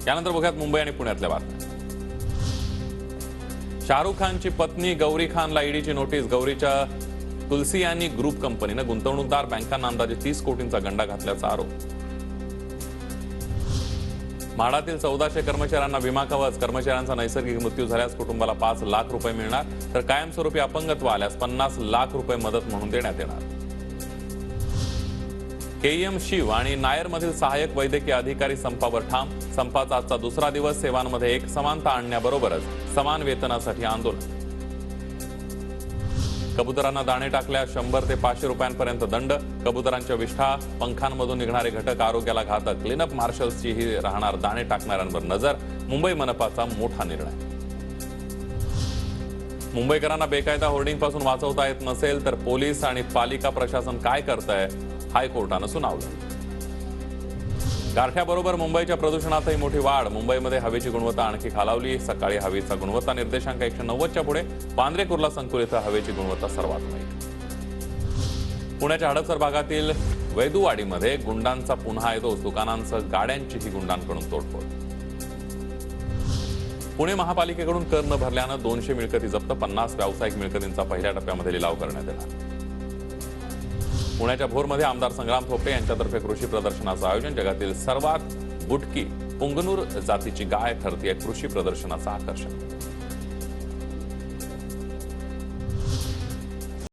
यानंतर बघूयात मुंबई आणि पुण्यातल्या बातम्या। शाहरुख खानची पत्नी गौरी खानला ईडीची नोटीस। गौरीच्या तुलसियानी ग्रुप कंपनीनं गुंतवणूकदार बँकांना अंदाजे 30 कोटींचा गंडा घातल्याचा आरोप। म्हाडातील 1400 कर्मचाऱ्यांना विमा कवच। कर्मचाऱ्यांचा नैसर्गिक मृत्यू झाल्यास कुटुंबाला 5 लाख रुपये मिळणार, तर कायमस्वरूपी अपंगत्व आल्यास 50 लाख रुपये मदत म्हणून देण्यात येणार। केईएम शिव आणि नायरमधील सहाय्यक वैद्यकीय अधिकारी संपावर ठाम। संपाचा आजचा दुसरा दिवस। सेवांमध्ये एक समानता आणण्याबरोबरच समान वेतनासाठी आंदोलन। कबुतरांना दाणे टाकल्यास 100 ते 500 रुपयांपर्यंत दंड। कबुतरांच्या विष्ठा पंखांमधून निघणारे घटक आरोग्याला घातक। क्लीनअप मार्शल्सचीही राहणार दाणे टाकणाऱ्यांवर नजर। मुंबई मनपाचा मोठा निर्णय। मुंबईकरांना बेकायदा होर्डिंगपासून वाचवता येत नसेल तर पोलीस आणि पालिका प्रशासन काय करतंय, हायकोर्टानं सुनावलं। गारठ्याबरोबर मुंबईच्या प्रदूषणातही मोठी वाढ। मुंबईमध्ये हवेची गुणवत्ता आणखी खालावली। सकाळी हवेचा गुणवत्ता निर्देशांक 190च्या पुढे। वांद्रे कुर्ला संकुल इथं हवेची गुणवत्ता सर्वात वाईट। पुण्याच्या हडपसर भागातील वैदुवाडीमध्ये गुंडांचा पुन्हा येतोच। दुकानांसह गाड्यांचीही गुंडांकडून तोडफोड। पुणे महापालिकेकडून कर न भरल्यानं 200 मिळकती जप्त। 50 व्यावसायिक मिळकतींचा पहिल्या टप्प्यामध्ये लिलाव करण्यात येणार। पुण्याच्या भोरमध्ये आमदार संग्राम थोपटे यांच्यातर्फे कृषी प्रदर्शनाचं आयोजन। जगातील सर्वात बुटकी पुंगनूर जातीची गाय ठरतीये कृषी प्रदर्शनाचं आकर्षण।